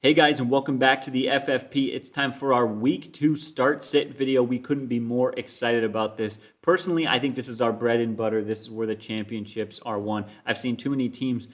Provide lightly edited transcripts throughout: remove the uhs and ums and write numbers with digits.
Hey guys, and welcome back to the FFP. It's time for our week 2 start sit video. We couldn't be more excited about this. Personally, I think this is our bread and butter. This is where the championships are won. I've seen too many teams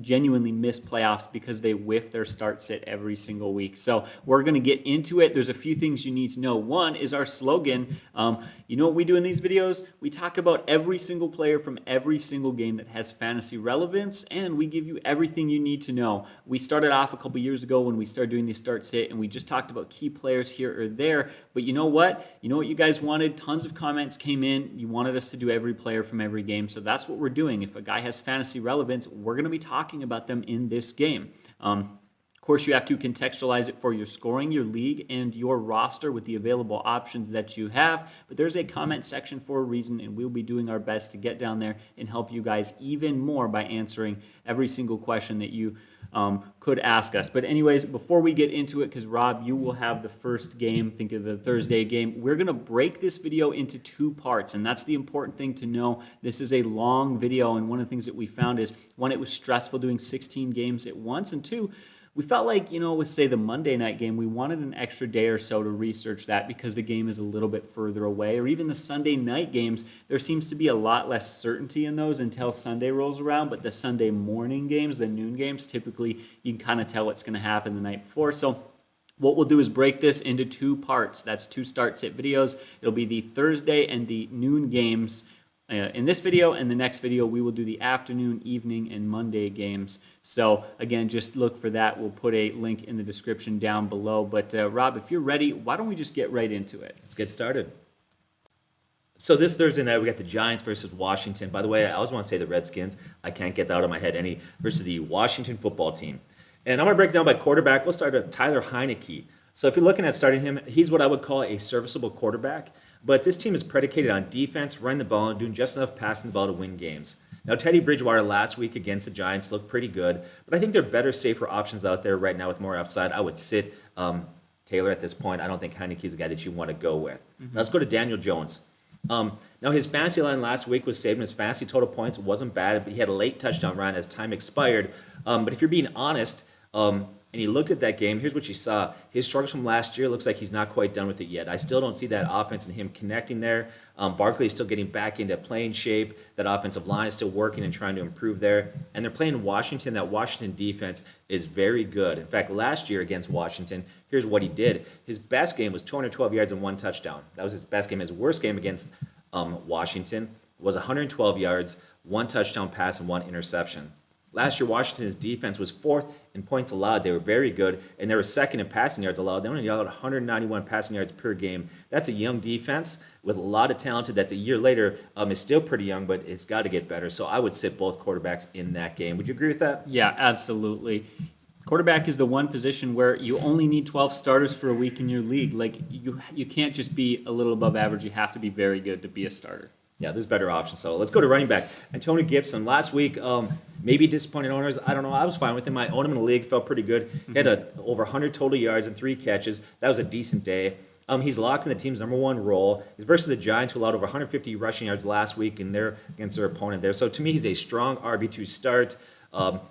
genuinely miss playoffs because they whiff their start sit every single week. So we're going to get into it. There's a few things you need to know. One is our slogan. You know what we do in these videos? We talk about every single player from every single game that has fantasy relevance, and we give you everything you need to know. We started off a couple years ago when we started doing the start sit, and we just talked about key players here or there. But you know what? You know what you guys wanted? Tons of comments came in. You wanted us to do every player from every game. So that's what we're doing. If a guy has fantasy relevance, we're going to be talking about them in this game. Of course, you have to contextualize it for your scoring, your league, and your roster with the available options that you have. But there's a comment section for a reason, and we'll be doing our best to get down there and help you guys even more by answering every single question that you could ask us. But anyways, before we get into it, because Rob, you will have the first game, think of the Thursday game, we're going to break this video into 2 parts, and that's the important thing to know. This is a long video, and one of the things that we found is, one, it was stressful doing 16 games at once, and 2, we felt like, with, say, the Monday night game, we wanted an extra day or so to research that because the game is a little bit further away. Or even the Sunday night games, there seems to be a lot less certainty in those until Sunday rolls around. But the Sunday morning games, the noon games, typically you can kind of tell what's going to happen the night before. So what we'll do is break this into 2 parts. That's 2 start sit videos. It'll be the Thursday and the noon games in this video, and the next video we will do the afternoon, evening, and Monday games. So again, just look for that. We'll put a link in the description down below. But Rob, if you're ready, why don't we just get right into it? Let's get started. So this Thursday night, we got the Giants versus Washington. By the way, I always want to say the Redskins. I can't get that out of my head. Versus the Washington football team. And I'm going to break it down by quarterback. We'll start with Tyler Heineke. So if you're looking at starting him, he's what I would call a serviceable quarterback. But this team is predicated on defense, running the ball, and doing just enough passing the ball to win games. Now, Teddy Bridgewater last week against the Giants looked pretty good, but I think there are better, safer options out there right now with more upside. I would sit Taylor at this point. I don't think Heineke's a guy that you want to go with. Mm-hmm. Let's go to Daniel Jones. Now, his fantasy line last week was saving his fantasy total points. It wasn't bad, but he had a late touchdown run as time expired. But if you're being honest, and he looked at that game, here's what you saw. His struggles from last year looks like he's not quite done with it yet. I still don't see that offense and him connecting there. Barkley is still getting back into playing shape. That offensive line is still working and trying to improve there. And they're playing Washington. That Washington defense is very good. In fact, last year against Washington, here's what he did. His best game was 212 yards and 1 touchdown. That was his best game. His worst game against Washington was 112 yards, 1 touchdown pass, and 1 interception. Last year, Washington's defense was 4th in points allowed. They were very good, and they were 2nd in passing yards allowed. They only allowed 191 passing yards per game. That's a young defense with a lot of talent. That's a year later. Is still pretty young, but it's got to get better. So I would sit both quarterbacks in that game. Would you agree with that? Yeah, absolutely. Quarterback is the one position where you only need 12 starters for a week in your league. You can't just be a little above average. You have to be very good to be a starter. Yeah, there's better options. So let's go to running back. Antonio Gibson. Last week, maybe disappointed owners. I don't know. I was fine with him. I owned him in the league. Felt pretty good. He had over 100 total yards and 3 catches. That was a decent day. He's locked in the team's number 1 role. He's versus the Giants, who allowed over 150 rushing yards last week, and they're against their opponent there. So to me, he's a strong RB2 start.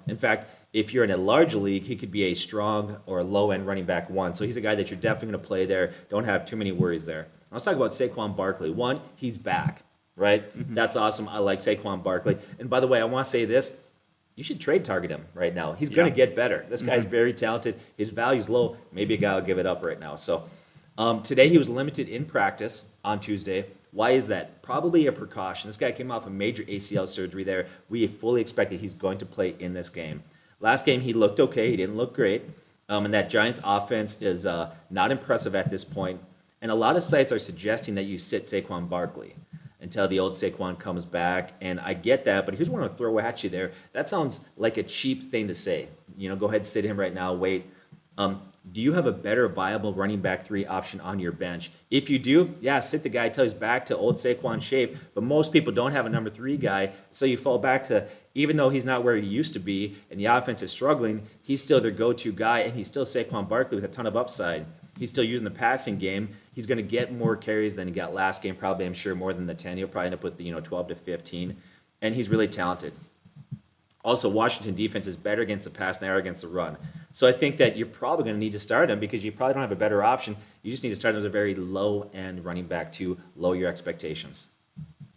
In fact, if you're in a large league, he could be a strong or low-end running back 1. So he's a guy that you're definitely going to play there. Don't have too many worries there. Let's talk about Saquon Barkley. 1, he's back. Right? Mm-hmm. That's awesome. I like Saquon Barkley. And by the way, I want to say this. You should trade target him right now. He's going to get better. This guy's very talented. His value's low. Maybe a guy will give it up right now. So today he was limited in practice on Tuesday. Why is that? Probably a precaution. This guy came off a major ACL surgery there. We fully expected he's going to play in this game. Last game he looked okay. He didn't look great. And that Giants offense is not impressive at this point. And a lot of sites are suggesting that you sit Saquon Barkley until the old Saquon comes back. And I get that, but here's what I'm going to throw at you there. That sounds like a cheap thing to say. Go ahead, sit him right now, wait. Do you have a better viable running back 3 option on your bench? If you do, yeah, sit the guy until he's back to old Saquon shape. But most people don't have a number 3 guy, so you fall back to, even though he's not where he used to be and the offense is struggling, he's still their go-to guy, and he's still Saquon Barkley with a ton of upside. He's still using the passing game. He's going to get more carries than he got last game, probably, I'm sure, more than the 10. He'll probably end up with 12 to 15, and he's really talented. Also, Washington defense is better against the pass than they are against the run. So I think that you're probably going to need to start him because you probably don't have a better option. You just need to start him as a very low-end running back to lower your expectations.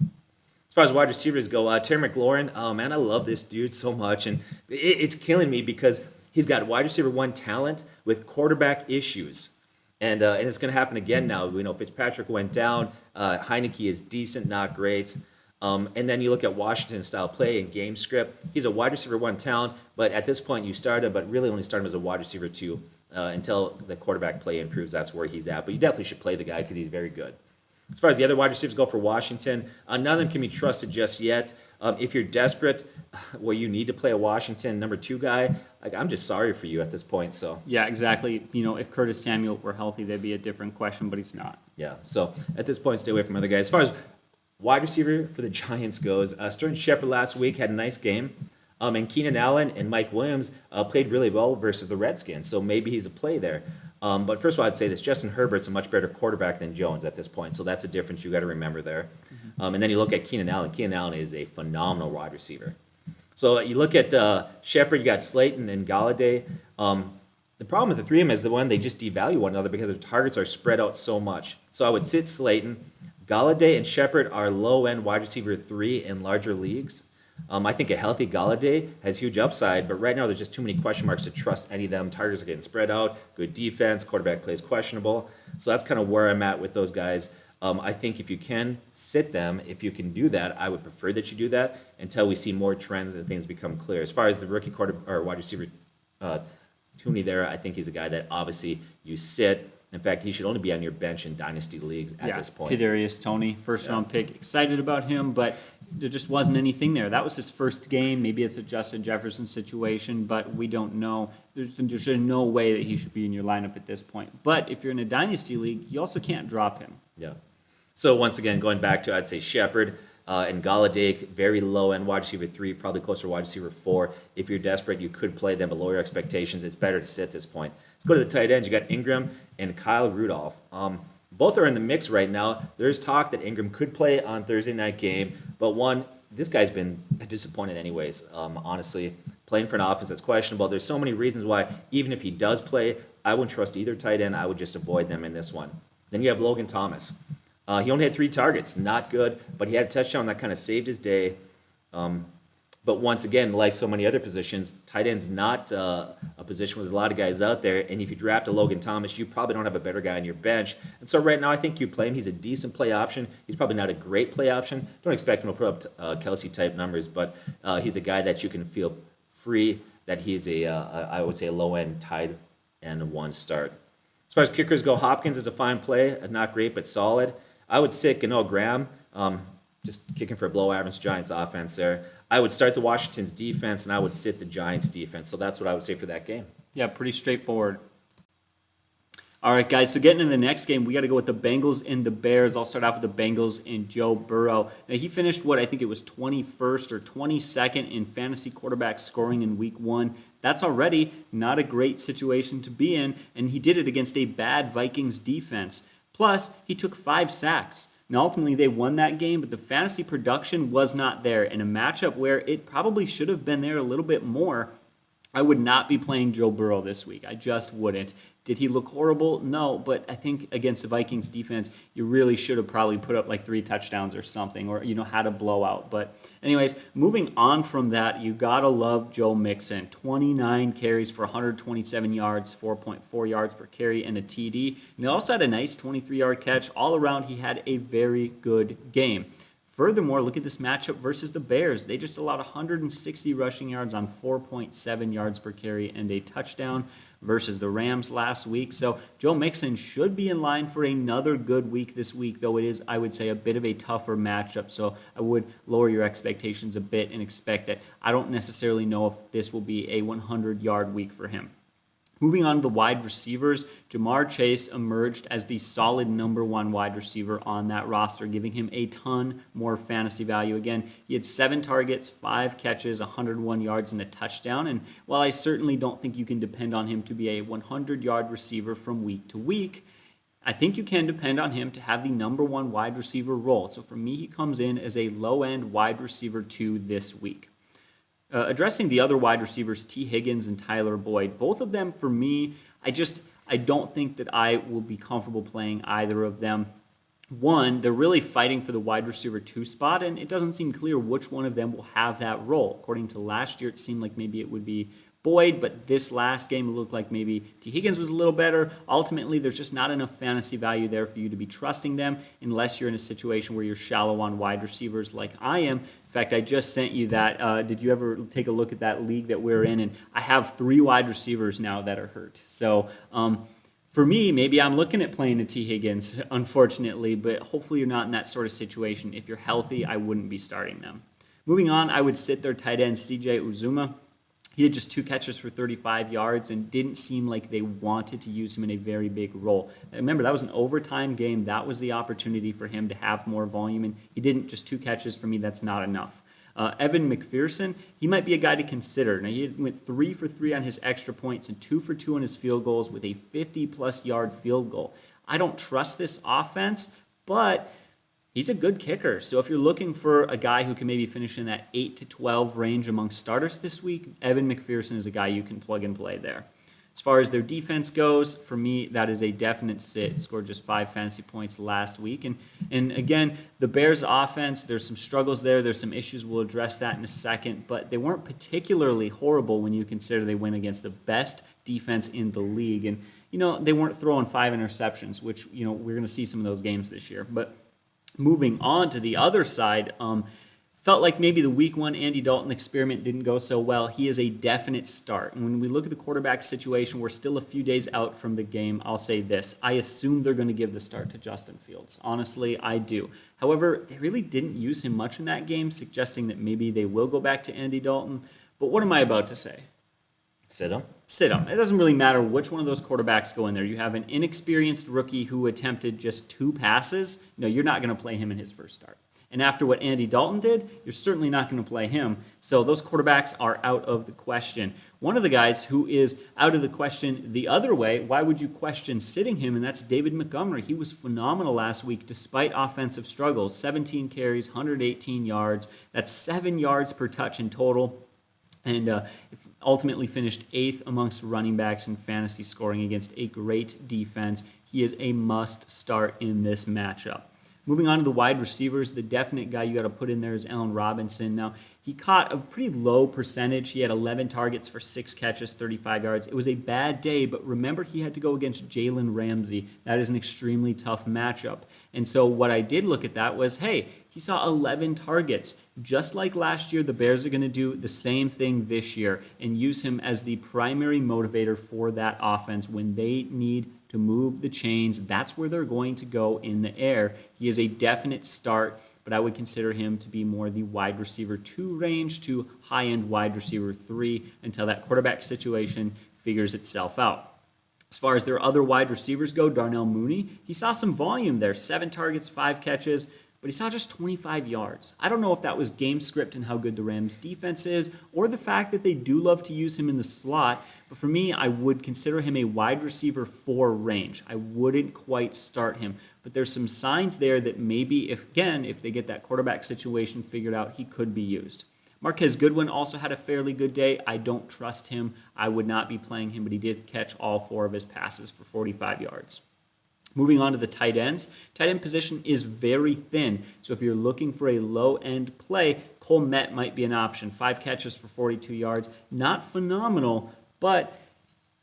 As far as wide receivers go, Terry McLaurin, oh man, I love this dude so much, and it's killing me because he's got wide receiver 1 talent with quarterback issues. And it's going to happen again now. We know Fitzpatrick went down. Heineke is decent, not great. And then you look at Washington's style play and game script. He's a wide receiver 1 talent, but at this point you start him, but really only start him as a wide receiver 2 until the quarterback play improves. That's where he's at. But you definitely should play the guy because he's very good. As far as the other wide receivers go for Washington, none of them can be trusted just yet. If you're desperate, where you need to play a Washington number 2 guy, I'm just sorry for you at this point. So Yeah, exactly. If Curtis Samuel were healthy, that'd be a different question, but he's not. yeah, so at this point, stay away from other guys. As far as wide receiver for the Giants goes, Sterling Shepard last week had a nice game. And Keenan Allen and Mike Williams played really well versus the Redskins, so maybe he's a play there. But first of all, I'd say this: Justin Herbert's a much better quarterback than Jones at this point, so that's a difference you got to remember there. And then you look at Keenan Allen. Keenan Allen is a phenomenal wide receiver. So you look at Shepard, you got Slayton and Galladay. The problem with the three of them is the one they just devalue one another because their targets are spread out so much. So I would sit Slayton. Galladay and Shepard are low-end wide receiver 3 in larger leagues. I think a healthy Galladay has huge upside, but right now there's just too many question marks to trust any of them. Targets are getting spread out, good defense, quarterback play is questionable. So that's kind of where I'm at with those guys. I think if you can sit them, if you can do that, I would prefer that you do that until we see more trends and things become clear. As far as the rookie wide receiver Tooney there, I think he's a guy that obviously you sit. In fact, he should only be on your bench in dynasty leagues at this point. Kadarius Toney, first-round pick. Excited about him, but there just wasn't anything there. That was his first game. Maybe it's a Justin Jefferson situation, but we don't know. There's no way that he should be in your lineup at this point. But if you're in a dynasty league, you also can't drop him. Yeah. So once again, going back to, I'd say Shepard and Galladay, very low-end wide receiver 3, probably closer to wide receiver 4. If you're desperate, you could play them below your expectations. It's better to sit at this point. Let's go to the tight ends. You got Ingram and Kyle Rudolph. Both are in the mix right now. There's talk that Ingram could play on Thursday night game, but this guy's been disappointed anyways, honestly. Playing for an offense that's questionable. There's so many reasons why, even if he does play, I wouldn't trust either tight end. I would just avoid them in this one. Then you have Logan Thomas. He only had 3 targets, not good, but he had a touchdown that kind of saved his day. But once again, like so many other positions, tight end's not a position where there's a lot of guys out there. And if you draft a Logan Thomas, you probably don't have a better guy on your bench. And so right now, I think you play him. He's a decent play option. He's probably not a great play option. Don't expect him to put up Kelsey-type numbers, but he's a guy that you can feel free that he's I would say, a low-end tight end 1 start. As far as kickers go, Hopkins is a fine play, not great, but solid. I would sit Gano Graham, just kicking for a below-average Giants offense there. I would start the Washington's defense, and I would sit the Giants' defense. So that's what I would say for that game. Yeah, pretty straightforward. All right, guys, so getting into the next game, we got to go with the Bengals and the Bears. I'll start off with the Bengals and Joe Burrow. Now, he finished I think it was 21st or 22nd in fantasy quarterback scoring in week 1. That's already not a great situation to be in, and he did it against a bad Vikings defense. Plus, he took 5 sacks. Now, ultimately, they won that game, but the fantasy production was not there. In a matchup where it probably should have been there a little bit more, I would not be playing Joe Burrow this week. I just wouldn't. Did he look horrible? No, but I think against the Vikings defense, you really should have probably put up like 3 touchdowns or something, or had a blowout. But anyways, moving on from that, you gotta love Joe Mixon. 29 carries for 127 yards, 4.4 yards per carry, and a TD. And he also had a nice 23-yard catch. All around, he had a very good game. Furthermore, look at this matchup versus the Bears. They just allowed 160 rushing yards on 4.7 yards per carry and a touchdown versus the Rams last week. So Joe Mixon should be in line for another good week this week, though it is, I would say, a bit of a tougher matchup. So I would lower your expectations a bit and expect that. I don't necessarily know if this will be a 100-yard week for him. Moving on to the wide receivers, Jamar Chase emerged as the solid number 1 wide receiver on that roster, giving him a ton more fantasy value. Again, he had 7 targets, 5 catches, 101 yards, and a touchdown. And while I certainly don't think you can depend on him to be a 100-yard receiver from week to week, I think you can depend on him to have the number 1 wide receiver role. So for me, he comes in as a low-end wide receiver 2 this week. Addressing the other wide receivers, T. Higgins and Tyler Boyd, both of them for me, I don't think that I will be comfortable playing either of them. One, they're really fighting for the wide receiver 2 spot, and it doesn't seem clear which one of them will have that role. According to last year, it seemed like maybe it would be Boyd, but this last game it looked like maybe T. Higgins was a little better. Ultimately, there's just not enough fantasy value there for you to be trusting them unless you're in a situation where you're shallow on wide receivers like I am. In fact, I just sent you that. Did you ever take a look at that league that we're in? And I have 3 wide receivers now that are hurt. So for me, maybe I'm looking at playing the T. Higgins, unfortunately, but hopefully you're not in that sort of situation. If you're healthy, I wouldn't be starting them. Moving on, I would sit their tight end, C.J. Uzomah. He had just 2 catches for 35 yards and didn't seem like they wanted to use him in a very big role. Remember, that was an overtime game. That was the opportunity for him to have more volume, and he didn't. Just 2 catches for me, that's not enough. Evan McPherson, he might be a guy to consider. Now, he went 3 for 3 on his extra points and 2 for 2 on his field goals with a 50-plus yard field goal. I don't trust this offense, but he's a good kicker. So if you're looking for a guy who can maybe finish in that 8 to 12 range among starters this week, Evan McPherson is a guy you can plug and play there. As far as their defense goes, for me, that is a definite sit. Scored just 5 fantasy points last week. And again, the Bears offense, there's some struggles there. There's some issues. We'll address that in a second. But they weren't particularly horrible when you consider they went against the best defense in the league. And, they weren't throwing 5 interceptions, which, we're going to see some of those games this year. But moving on to the other side, felt like maybe the week 1 Andy Dalton experiment didn't go so well. He is a definite start. And when we look at the quarterback situation, we're still a few days out from the game. I'll say this. I assume they're going to give the start to Justin Fields. Honestly, I do. However, they really didn't use him much in that game, suggesting that maybe they will go back to Andy Dalton. But what am I about to say? Sit him. Sit him. It doesn't really matter which one of those quarterbacks go in there. You have an inexperienced rookie who attempted just 2 passes. You're not going to play him in his first start. And after what Andy Dalton did, you're certainly not going to play him. So those quarterbacks are out of the question. One of the guys who is out of the question the other way, why would you question sitting him? And that's David Montgomery. He was phenomenal last week despite offensive struggles. 17 carries, 118 yards. That's 7 yards per touch in total. And ultimately finished 8th amongst running backs in fantasy scoring against a great defense. He is a must start in this matchup. Moving on to the wide receivers, the definite guy you got to put in there is Allen Robinson. Now, he caught a pretty low percentage. He had 11 targets for 6 catches, 35 yards. It was a bad day, but remember he had to go against Jalen Ramsey. That is an extremely tough matchup. And so what I did look at that was, hey, he saw 11 targets. Just like last year, the Bears are going to do the same thing this year and use him as the primary motivator for that offense when they need to move the chains. That's where they're going to go in the air. He is a definite start, but I would consider him to be more the wide receiver 2 range to high-end wide receiver 3 until that quarterback situation figures itself out. As far as their other wide receivers go, Darnell Mooney, he saw some volume there, 7 targets, 5 catches, but he saw just 25 yards. I don't know if that was game script and how good the Rams defense is, or the fact that they do love to use him in the slot, but for me, I would consider him a wide receiver 4 range. I wouldn't quite start him, but there's some signs there that maybe, if they get that quarterback situation figured out, he could be used. Marquez Goodwin also had a fairly good day. I don't trust him. I would not be playing him, but he did catch all 4 of his passes for 45 yards. Moving on to the tight ends. Tight end position is very thin. So if you're looking for a low-end play, Cole Met might be an option. 5 catches for 42 yards. Not phenomenal, but,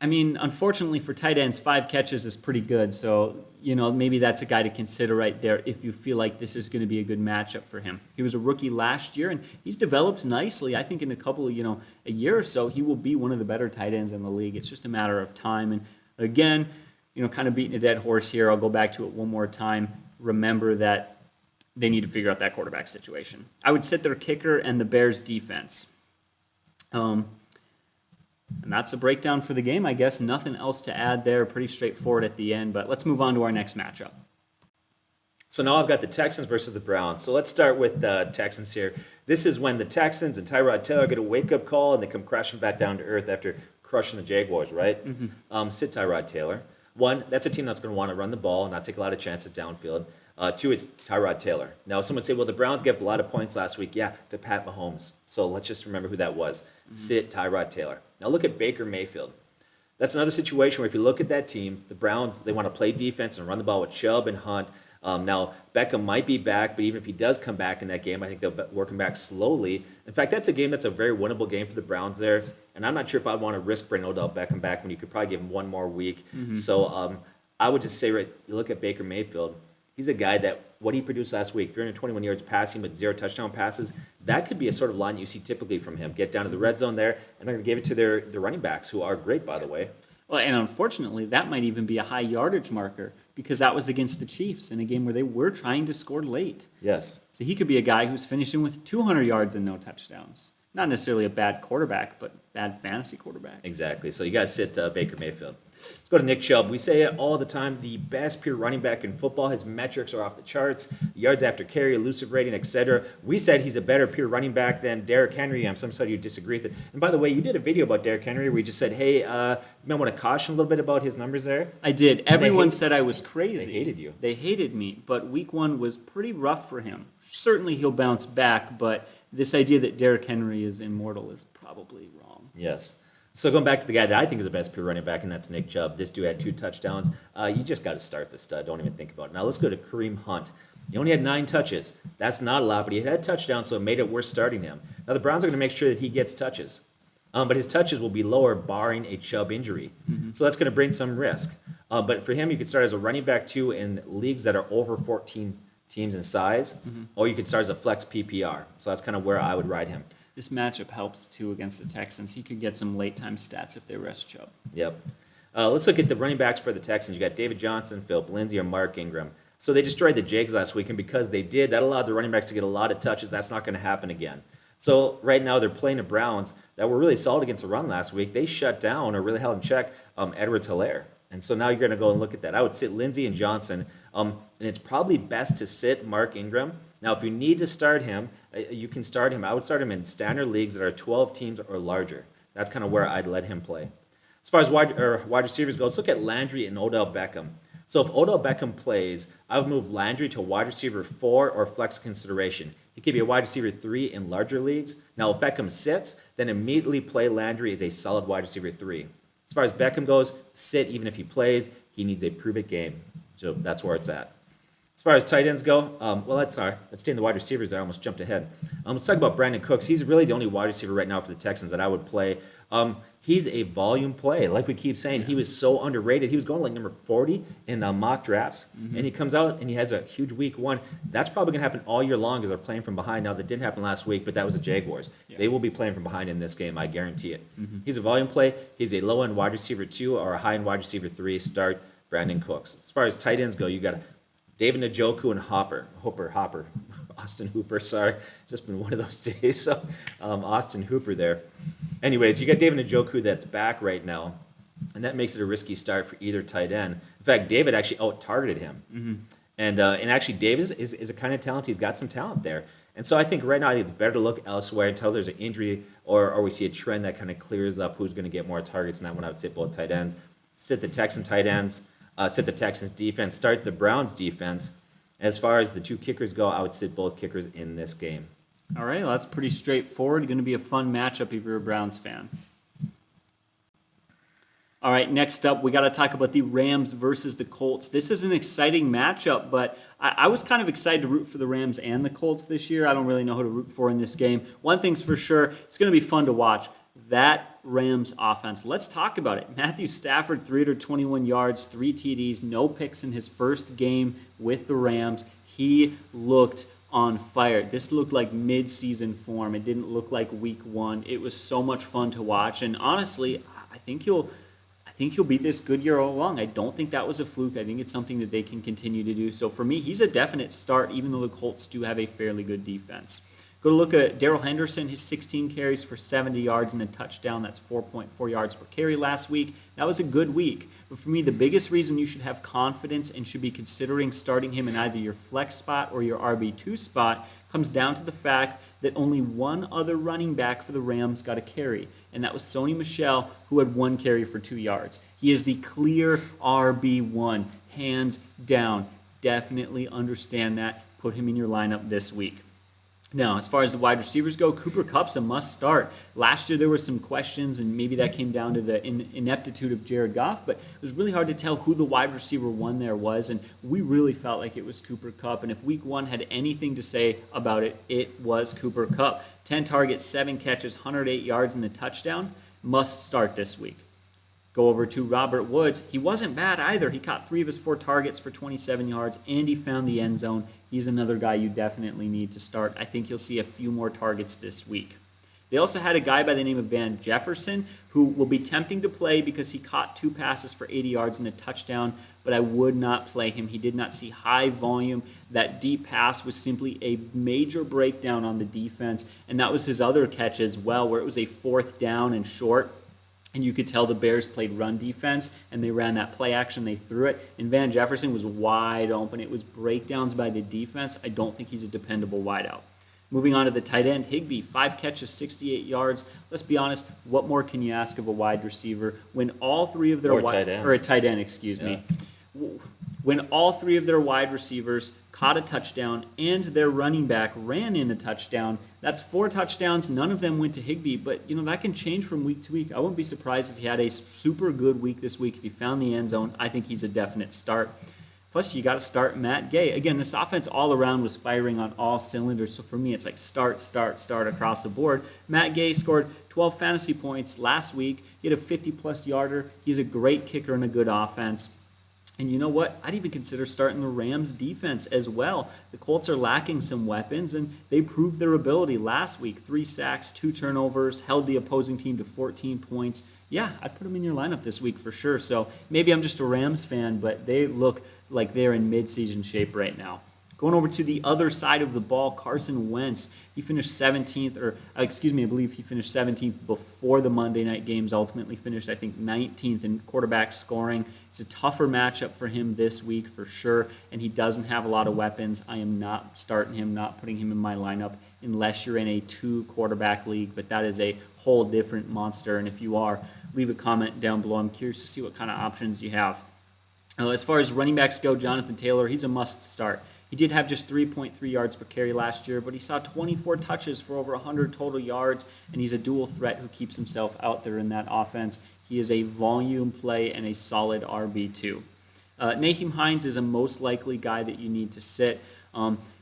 unfortunately for tight ends, 5 catches is pretty good. So, maybe that's a guy to consider right there if you feel like this is going to be a good matchup for him. He was a rookie last year, and he's developed nicely. I think in a year or so, he will be one of the better tight ends in the league. It's just a matter of time. And again, kind of beating a dead horse here. I'll go back to it one more time. Remember that they need to figure out that quarterback situation. I would sit their kicker and the Bears defense. And that's a breakdown for the game, I guess. Nothing else to add there. Pretty straightforward at the end, but let's move on to our next matchup. So now I've got the Texans versus the Browns. So let's start with the Texans here. This is when the Texans and Tyrod Taylor get a wake-up call and they come crashing back down to earth after crushing the Jaguars, right? Mm-hmm. Sit Tyrod Taylor. One, that's a team that's going to want to run the ball and not take a lot of chances downfield. Two, it's Tyrod Taylor. Now, someone would say, well, the Browns gave up a lot of points last week. Yeah, to Pat Mahomes. So let's just remember who that was. Sit Tyrod Taylor. Now look at Baker Mayfield. That's another situation where if you look at that team, the Browns, they want to play defense and run the ball with Chubb and Hunt. Now, Beckham might be back, but even if he does come back in that game, I think they'll work him back slowly. In fact, that's a game that's a very winnable game for the Browns there. And I'm not sure if I'd want to risk bringing Odell Beckham back when you could probably give him one more week. So I would just say, you look at Baker Mayfield. He's a guy that what he produced last week, 321 yards passing with 0 touchdown passes, that could be a sort of line you see typically from him. Get down to the red zone there, and they're going to give it to their running backs, who are great, by the way. Well, and unfortunately, that might even be a high yardage marker because that was against the Chiefs in a game where they were trying to score late. Yes. So he could be a guy who's finishing with 200 yards and no touchdowns. Not necessarily a bad quarterback, but bad fantasy quarterback. Exactly. So you got to sit Baker Mayfield. Let's go to Nick Chubb. We say it all the time, the best pure running back in football. His metrics are off the charts, yards after carry, elusive rating, etc. We said he's a better pure running back than Derrick Henry. I'm some side you disagree with it. And by the way, you did a video about Derrick Henry where you just said, hey, you might want to caution a little bit about his numbers there. I did. Everyone said I was crazy. They hated you. They hated me, but week 1 was pretty rough for him. Certainly he'll bounce back, but this idea that Derrick Henry is immortal is probably wrong. Yes. So going back to the guy that I think is the best pure running back, and that's Nick Chubb. This dude had 2 touchdowns. You just got to start the stud. Don't even think about it. Now let's go to Kareem Hunt. He only had 9 touches. That's not a lot, but he had touchdowns, so it made it worth starting him. Now the Browns are going to make sure that he gets touches. But his touches will be lower barring a Chubb injury. So that's going to bring some risk. But for him, you could start as a running back too in leagues that are over 14 teams in size, or you could start as a flex PPR. So that's kind of where I would ride him. This matchup helps too against the Texans. He could get some late time stats if they rest Chubb. Yep. Let's look at the running backs for the Texans. You got David Johnson, Philip Lindsay, or Mark Ingram. So they destroyed the Jags last week, and because they did, that allowed the running backs to get a lot of touches. That's not going to happen again. So right now they're playing the Browns that were really solid against the run last week. They shut down or really held in check Edwards-Helaire. And so now you're going to go and look at that. I would sit Lindsay and Johnson, and it's probably best to sit Mark Ingram. Now, if you need to start him, you can start him. I would start him in standard leagues that are 12 teams or larger. That's kind of where I'd let him play. As far as wide receivers go, let's look at Landry and Odell Beckham. So if Odell Beckham plays, I would move Landry to wide receiver 4 or flex consideration. He could be a wide receiver 3 in larger leagues. Now, if Beckham sits, then immediately play Landry as a solid wide receiver 3. As far as Beckham goes, sit even if he plays. He needs a prove-it game. So that's where it's at. As far as tight ends go, let's stay in the wide receivers there. I almost jumped ahead. Let's talk about Brandon Cooks. He's really the only wide receiver right now for the Texans that I would play. He's a volume play. Like we keep saying, he was so underrated. He was going like number 40 in mock drafts, and he comes out and he has a huge week 1. That's probably going to happen all year long as they're playing from behind. Now, that didn't happen last week, but that was the Jaguars. Yeah. They will be playing from behind in this game, I guarantee it. He's a volume play. He's a low-end wide receiver 2 or a high-end wide receiver 3. Start Brandon Cooks. As far as tight ends go, you got David Njoku and Austin Hooper, sorry. It's just been one of those days. So Austin Hooper there. Anyways, you got David Njoku that's back right now, and that makes it a risky start for either tight end. In fact, David actually out-targeted him. And actually, David is a kind of talent. He's got some talent there. And so I think right now I think it's better to look elsewhere until there's an injury or we see a trend that kind of clears up who's going to get more targets. And that one I would sit both tight ends. Sit the Texan tight ends. Sit the Texans defense, start the Browns defense. As far as the 2 kickers go, I would sit both kickers in this game. All right, well, that's pretty straightforward. Going to be a fun matchup if you're a Browns fan. All right, next up, we got to talk about the Rams versus the Colts. This is an exciting matchup, but I was kind of excited to root for the Rams and the Colts this year. I don't really know who to root for in this game. One thing's for sure, it's going to be fun to watch. That Rams offense. Let's talk about it. Matthew Stafford, 321 yards, 3 TDs, no picks in his first game with the Rams. He looked on fire. This looked like mid-season form. It didn't look like week 1. It was so much fun to watch. And honestly, I think he'll be this good year all along. I don't think that was a fluke. I think it's something that they can continue to do. So for me, he's a definite start, even though the Colts do have a fairly good defense. Go to look at Darrell Henderson, his 16 carries for 70 yards and a touchdown. That's 4.4 yards per carry last week. That was a good week. But for me, the biggest reason you should have confidence and should be considering starting him in either your flex spot or your RB2 spot comes down to the fact that only one other running back for the Rams got a carry, and that was Sony Michel, who had 1 carry for 2 yards. He is the clear RB1, hands down. Definitely understand that. Put him in your lineup this week. Now, as far as the wide receivers go, Cooper Kupp's a must start. Last year there were some questions, and maybe that came down to the ineptitude of Jared Goff, but it was really hard to tell who the wide receiver one there was, and we really felt like it was Cooper Kupp. And if week 1 had anything to say about it, it was Cooper Kupp. 10 targets, 7 catches, 108 yards, and a touchdown. Must start this week. Go over to Robert Woods. He wasn't bad either. He caught 3 of his 4 targets for 27 yards, and he found the end zone. He's another guy you definitely need to start. I think you'll see a few more targets this week. They also had a guy by the name of Van Jefferson who will be tempting to play because he caught 2 passes for 80 yards and a touchdown, but I would not play him. He did not see high volume. That deep pass was simply a major breakdown on the defense, and that was his other catch as well, where it was a 4th down and short. And you could tell the Bears played run defense, and they ran that play action. They threw it, and Van Jefferson was wide open. It was breakdowns by the defense. I don't think he's a dependable wideout. Moving on to the tight end, Higbee, 5 catches, 68 yards. Let's be honest, what more can you ask of a wide receiver when all 3 of their or a tight end, excuse me. When all 3 of their wide receivers caught a touchdown and their running back ran in a touchdown, that's 4 touchdowns. None of them went to Higbee, but that can change from week to week. I wouldn't be surprised if he had a super good week this week. If he found the end zone, I think he's a definite start. Plus, you got to start Matt Gay. Again, this offense all around was firing on all cylinders, so for me, it's like start across the board. Matt Gay scored 12 fantasy points last week. He had a 50-plus yarder. He's a great kicker and a good offense. And you know what? I'd even consider starting the Rams defense as well. The Colts are lacking some weapons, and they proved their ability last week. 3 sacks, 2 turnovers, held the opposing team to 14 points. Yeah, I'd put them in your lineup this week for sure. So maybe I'm just a Rams fan, but they look like they're in mid-season shape right now. Going over to the other side of the ball, Carson Wentz, he finished 17th, I believe he finished 17th before the Monday night games, ultimately finished, I think, 19th in quarterback scoring. It's a tougher matchup for him this week for sure, and he doesn't have a lot of weapons. I am not starting him, not putting him in my lineup unless you're in a 2-quarterback league, but that is a whole different monster, and if you are, leave a comment down below. I'm curious to see what kind of options you have. As far as running backs go, Jonathan Taylor, he's a must start. He did have just 3.3 yards per carry last year, but he saw 24 touches for over 100 total yards, and he's a dual threat who keeps himself out there in that offense. He is a volume play and a solid RB2. Naheem Hines is a most likely guy that you need to sit.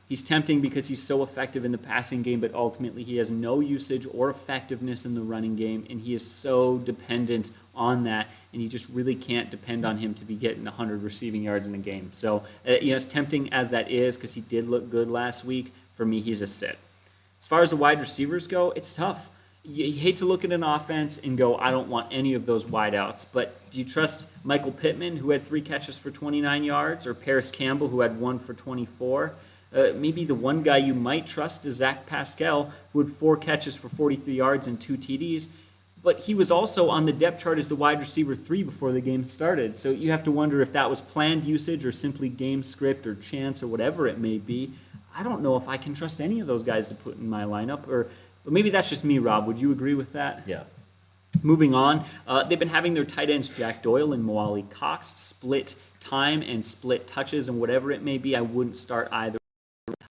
He's tempting because he's so effective in the passing game, but ultimately he has no usage or effectiveness in the running game, and he is so dependent on that, and you just really can't depend on him to be getting 100 receiving yards in a game. So, as tempting as that is, because he did look good last week, for me, he's a sit. As far as the wide receivers go, it's tough. You hate to look at an offense and go, I don't want any of those wideouts, but do you trust Michael Pittman, who had 3 catches for 29 yards, or Paris Campbell, who had 1 for 24? Maybe the one guy you might trust is Zach Pascal, who had 4 catches for 43 yards and 2 TDs. But he was also on the depth chart as the wide receiver 3 before the game started. So you have to wonder if that was planned usage or simply game script or chance or whatever it may be. I don't know if I can trust any of those guys to put in my lineup. But maybe that's just me, Rob. Would you agree with that? Yeah. Moving on, they've been having their tight ends Jack Doyle and Moali Cox split time and split touches and whatever it may be. I wouldn't start either.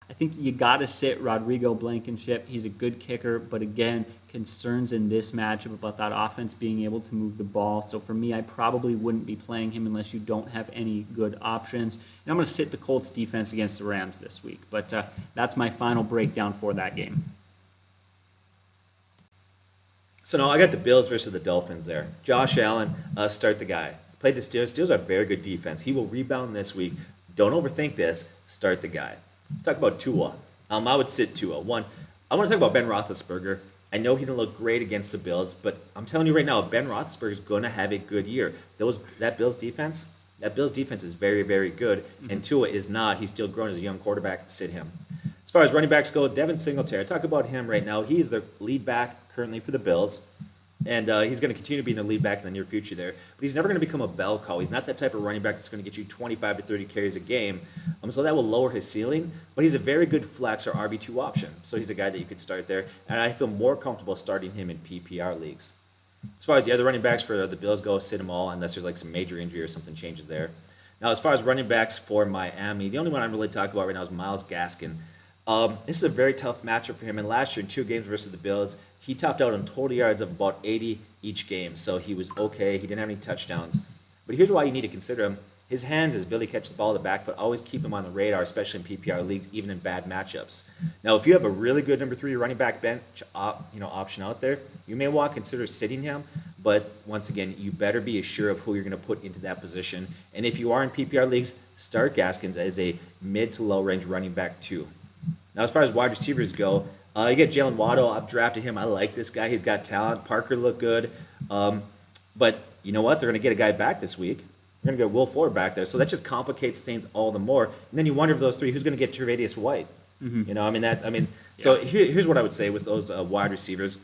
I think you got to sit Rodrigo Blankenship. He's a good kicker, but again, concerns in this matchup about that offense being able to move the ball. So for me, I probably wouldn't be playing him unless you don't have any good options. And I'm going to sit the Colts defense against the Rams this week. But that's my final breakdown for that game. So now I got the Bills versus the Dolphins there. Josh Allen, start the guy. Played the Steelers. Steelers are a very good defense. He will rebound this week. Don't overthink this. Start the guy. Let's talk about Tua. I would sit Tua. One, I want to talk about Ben Roethlisberger. I know he didn't look great against the Bills, but I'm telling you right now, Ben Roethlisberger is going to have a good year. That Bills defense is very, very good, and Tua is not. He's still growing as a young quarterback. Sit him. As far as running backs go, Devin Singletary, talk about him right now. He's the lead back currently for the Bills. And he's going to continue to be in the lead back in the near future there. But he's never going to become a bell cow. He's not that type of running back that's going to get you 25 to 30 carries a game. So that will lower his ceiling. But he's a very good flex or RB2 option. So he's a guy that you could start there. And I feel more comfortable starting him in PPR leagues. As far as the other running backs for the Bills go, sit them all unless there's like some major injury or something changes there. Now, as far as running backs for Miami, the only one I'm really talking about right now is Myles Gaskin. This is a very tough matchup for him. And last year, in 2 games versus the Bills, he topped out on total yards of about 80 each game. So he was okay. He didn't have any touchdowns. But here's why you need to consider him. His hands, his ability to catch the ball in the back, but always keep him on the radar, especially in PPR leagues, even in bad matchups. Now, if you have a really good number 3 running back bench option out there, you may want to consider sitting him. But once again, you better be assured of who you're going to put into that position. And if you are in PPR leagues, start Gaskins as a mid to low range running back too. Now, as far as wide receivers go, you get Jalen Waddle. I've drafted him. I like this guy. He's got talent. Parker looked good. But you know what? They're going to get a guy back this week. They're going to get Will Fuller back there. So that just complicates things all the more. And then you wonder of those 3, who's going to get Tre'Davious White? Mm-hmm. So here's what I would say with those wide receivers.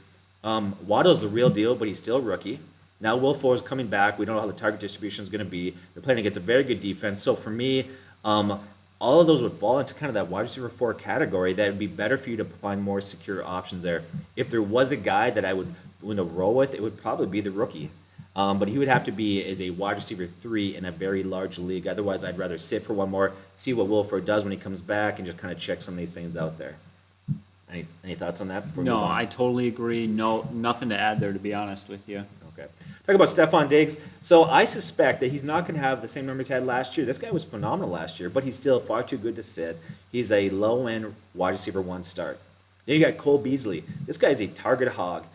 Waddle's the real deal, but he's still a rookie. Now Will Fuller's coming back. We don't know how the target distribution is going to be. They're playing against a very good defense. So for me, all of those would fall into kind of that wide receiver 4 category. That would be better for you to find more secure options there. If there was a guy that I would roll with, it would probably be the rookie. But he would have to be as a wide receiver 3 in a very large league. Otherwise, I'd rather sit for one more, see what Wilford does when he comes back, and just kind of check some of these things out there. Any thoughts on that? No, I totally agree. No, nothing to add there, to be honest with you. Okay. Talk about Stephon Diggs. So I suspect that he's not going to have the same numbers he had last year. This guy was phenomenal last year, but he's still far too good to sit. He's a low-end wide receiver 1 start. Then you got Cole Beasley. This guy's a target hog.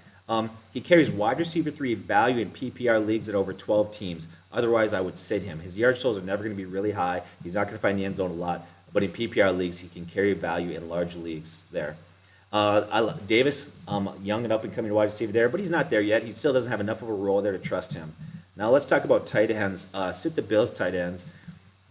He carries wide receiver 3 value in PPR leagues at over 12 teams. Otherwise, I would sit him. His yard totals are never going to be really high. He's not going to find the end zone a lot. But in PPR leagues, he can carry value in large leagues there. Davis, young and up-and-coming wide receiver there, but he's not there yet. He still doesn't have enough of a role there to trust him. Now let's talk about tight ends. Sit the Bills tight ends.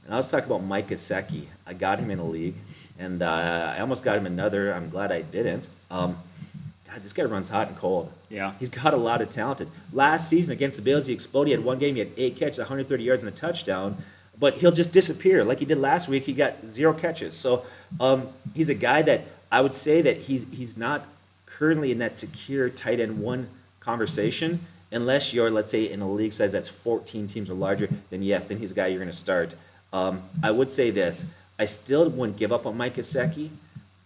And let's talk about Mike Gesicki. I got him in a league, and I almost got him another. I'm glad I didn't. God, this guy runs hot and cold. Yeah. He's got a lot of talent. Last season against the Bills, he exploded. He had one game, he had 8 catches, 130 yards, and a touchdown. But he'll just disappear. Like he did last week, he got 0 catches. So he's a guy that I would say that he's not currently in that secure tight end 1 conversation. Unless you're, let's say, in a league size that's 14 teams or larger, then yes, then he's a guy you're going to start. I would say this. I still wouldn't give up on Mike Gesicki,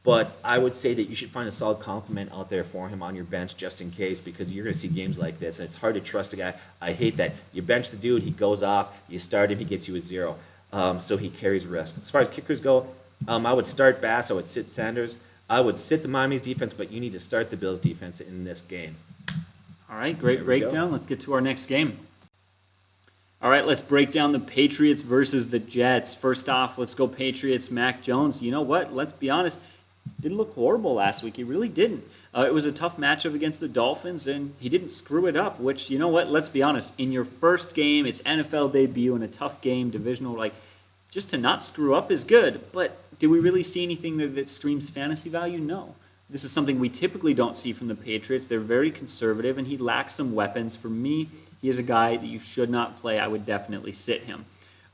but I would say that you should find a solid complement out there for him on your bench just in case, because you're going to see games like this, and it's hard to trust a guy. I hate that. You bench the dude, he goes off, you start him, he gets you a 0. So he carries risk. As far as kickers go, I would start Bass, I would sit Sanders, I would sit the Miami's defense, but you need to start the Bills' defense in this game. All right, great breakdown. Let's get to our next game. All right, let's break down the Patriots versus the Jets. First off, let's go Patriots. Mac Jones. You know what? Let's be honest. Didn't look horrible last week. He really didn't. It was a tough matchup against the Dolphins, and he didn't screw it up, which, you know what? Let's be honest. In your first game, it's NFL debut in a tough game, divisional, just to not screw up is good. But did we really see anything that screams fantasy value? No. This is something we typically don't see from the Patriots. They're very conservative, and he lacks some weapons. For me, he is a guy that you should not play. I would definitely sit him.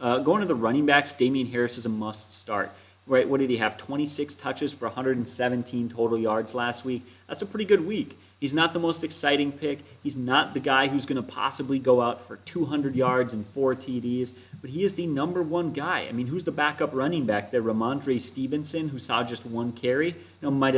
Going to the running backs, Damian Harris is a must start. Right? What did he have? 26 touches for 117 total yards last week. That's a pretty good week. He's not the most exciting pick. He's not the guy who's going to possibly go out for 200 yards and 4 TDs, but he is the number 1 guy. I mean, who's the backup running back there? Ramondre Stevenson, who saw just 1 carry. Part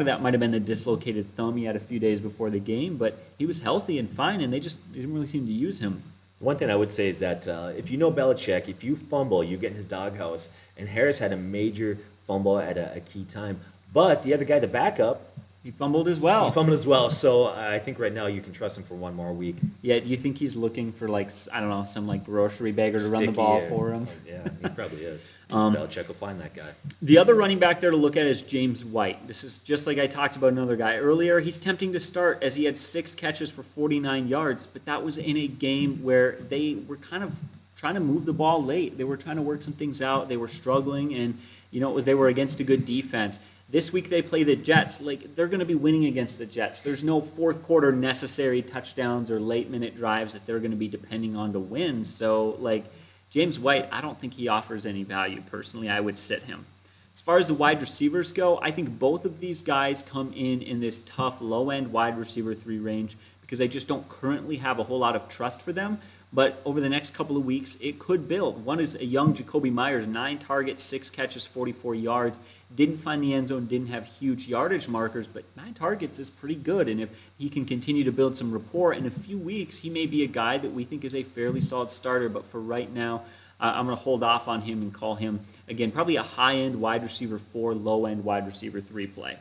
of that might have been the dislocated thumb he had a few days before the game, but he was healthy and fine, and they didn't really seem to use him. One thing I would say is that if you know Belichick, if you fumble, you get in his doghouse. And Harris had a major fumble at a key time. But the other guy, the backup, he fumbled as well. So I think right now you can trust him for one more week. Yeah, do you think he's looking for some grocery bagger to run the ball for him? Yeah, he probably is. Belichick will find that guy. The other running back there to look at is James White. This is just like I talked about another guy earlier. He's tempting to start as he had 6 catches for 49 yards, but that was in a game where they were kind of trying to move the ball late. They were trying to work some things out. They were struggling, and they were against a good defense. This week they play the Jets. Like, they're going to be winning against the Jets. There's no fourth quarter necessary touchdowns or late minute drives that they're going to be depending on to win. So, like, James White, I don't think he offers any value. Personally, I would sit him. As far as the wide receivers go, I think both of these guys come in this tough low-end wide receiver 3 range because I just don't currently have a whole lot of trust for them. But over the next couple of weeks, it could build. One is a young Jacoby Myers, 9 targets, 6 catches, 44 yards. Didn't find the end zone, didn't have huge yardage markers, but 9 targets is pretty good. And if he can continue to build some rapport in a few weeks, he may be a guy that we think is a fairly solid starter. But for right now, I'm going to hold off on him and call him, again, probably a high-end wide receiver 4, low-end wide receiver 3 play.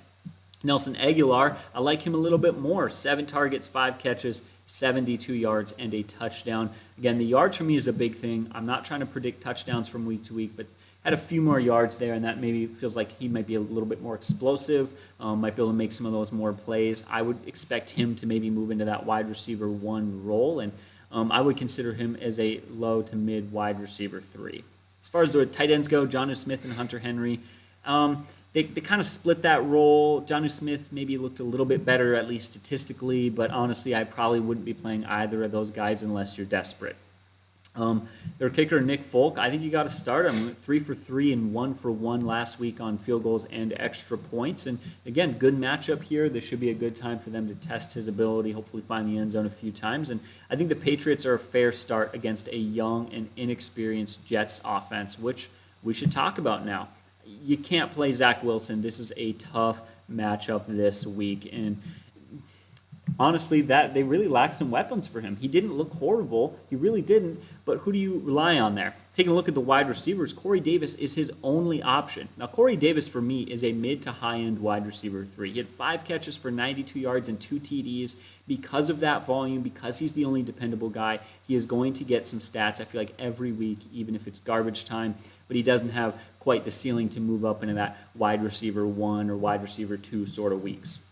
Nelson Aguilar, I like him a little bit more. 7 targets, 5 catches, 72 yards, and a touchdown. Again, the yards for me is a big thing. I'm not trying to predict touchdowns from week to week, but had a few more yards there, and that maybe feels like he might be a little bit more explosive, might be able to make some of those more plays. I would expect him to maybe move into that wide receiver 1 role, and I would consider him as a low to mid wide receiver 3. As far as the tight ends go, Jonnu Smith and Hunter Henry, they kind of split that role. Jonnu Smith maybe looked a little bit better, at least statistically, but honestly, I probably wouldn't be playing either of those guys unless you're desperate. Their kicker, Nick Folk, I think you got to start him. 3 for 3 and 1 for 1 last week on field goals and extra points. And again, good matchup here. This should be a good time for them to test his ability, hopefully find the end zone a few times. And I think the Patriots are a fair start against a young and inexperienced Jets offense, which we should talk about now. You can't play Zach Wilson. This is a tough matchup this week. And honestly, that they really lacked some weapons for him. He didn't look horrible. He really didn't. But who do you rely on there? Taking a look at the wide receivers, Corey Davis is his only option. Now, Corey Davis, for me, is a mid to high-end wide receiver 3. He had 5 catches for 92 yards and 2 TDs. Because of that volume, because he's the only dependable guy, he is going to get some stats, I feel like, every week, even if it's garbage time. But he doesn't have quite the ceiling to move up into that wide receiver 1 or wide receiver 2 sort of weeks.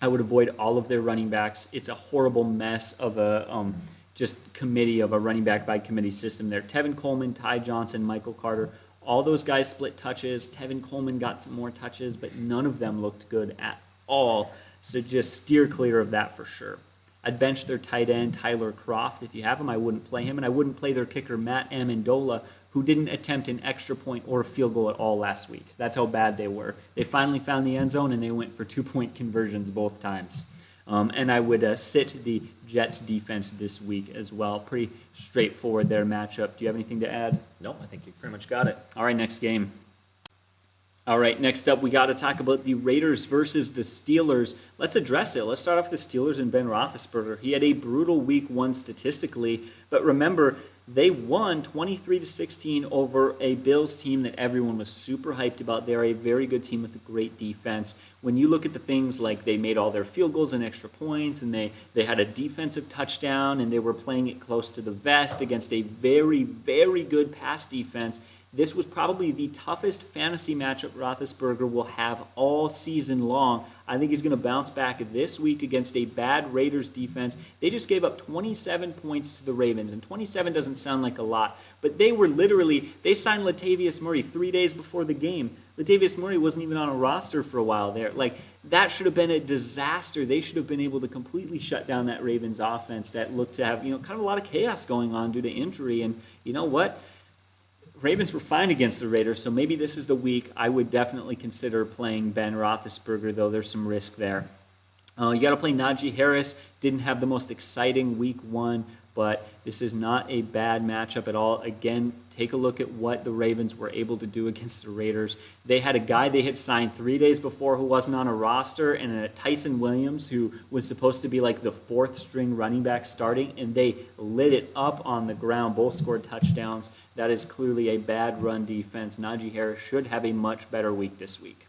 I would avoid all of their running backs. It's a horrible mess of a just committee of a running back by committee system there. Tevin Coleman, Ty Johnson, Michael Carter, all those guys split touches. Tevin Coleman got some more touches, but none of them looked good at all. So just steer clear of that for sure. I'd bench their tight end, Tyler Kroft. If you have him, I wouldn't play him. And I wouldn't play their kicker, Matt Amendola, who didn't attempt an extra point or a field goal at all last week. That's how bad they were. They finally found the end zone, and they went for 2-point conversions both times. And I would sit the Jets defense this week as well. Pretty straightforward their matchup. Do you have anything to add? No, I think you pretty much got it. All right, next game. All right, next up, we got to talk about the Raiders versus the Steelers. Let's address it. Let's start off with the Steelers and Ben Roethlisberger. He had a brutal week 1 statistically, but remember, they won 23-16 over a Bills team that everyone was super hyped about. They're a very good team with a great defense. When you look at the things like they made all their field goals and extra points, and they had a defensive touchdown, and they were playing it close to the vest against a very, very good pass defense, this was probably the toughest fantasy matchup Roethlisberger will have all season long. I think he's going to bounce back this week against a bad Raiders defense. They just gave up 27 points to the Ravens, and 27 doesn't sound like a lot, but they signed Latavius Murray 3 days before the game. Latavius Murray wasn't even on a roster for a while there. Like, that should have been a disaster. They should have been able to completely shut down that Ravens offense that looked to have, kind of a lot of chaos going on due to injury, and you know what? Ravens were fine against the Raiders, so maybe this is the week. I would definitely consider playing Ben Roethlisberger, though there's some risk there. You got to play Najee Harris. Didn't have the most exciting week 1, but this is not a bad matchup at all. Again, take a look at what the Ravens were able to do against the Raiders. They had a guy they had signed 3 days before who wasn't on a roster, and a Tyson Williams who was supposed to be like the 4th-string running back starting, and they lit it up on the ground. Both scored touchdowns. That is clearly a bad run defense. Najee Harris should have a much better week this week.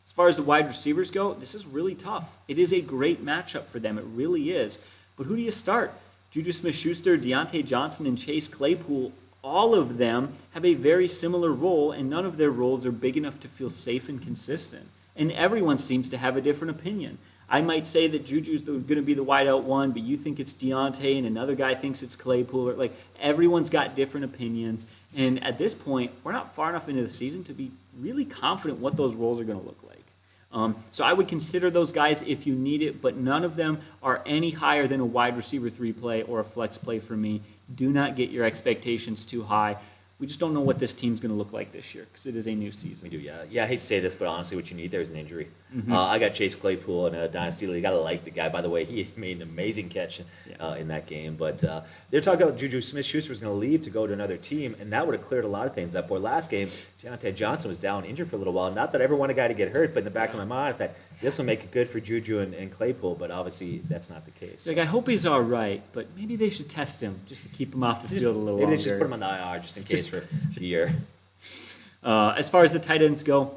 As far as the wide receivers go, this is really tough. It is a great matchup for them. It really is. But who do you start? Juju Smith-Schuster, Deontay Johnson, and Chase Claypool, all of them have a very similar role, and none of their roles are big enough to feel safe and consistent. And everyone seems to have a different opinion. I might say that Juju's going to be the wideout one, but you think it's Deontay, and another guy thinks it's Claypool. Like, everyone's got different opinions. And at this point, we're not far enough into the season to be really confident what those roles are going to look like. So I would consider those guys if you need it, but none of them are any higher than a wide receiver 3 play or a flex play for me. Do not get your expectations too high. We just don't know what this team's going to look like this year because it is a new season. We do, yeah. Yeah, I hate to say this, but honestly, what you need there is an injury. I got Chase Claypool in a Dynasty League. I like the guy. By the way, he made an amazing catch in that game. But they're talking about Juju Smith-Schuster was going to leave to go to another team, and that would have cleared a lot of things up. Or last game, Deontay Johnson was down injured for a little while. Not that I ever want a guy to get hurt, but in the back of my mind, I thought this will make it good for Juju and Claypool, but obviously that's not the case. Like, I hope he's all right, but maybe they should test him just to keep him off the field a little longer. Maybe they just put him on the IR just in case for the year. As far as the tight ends go,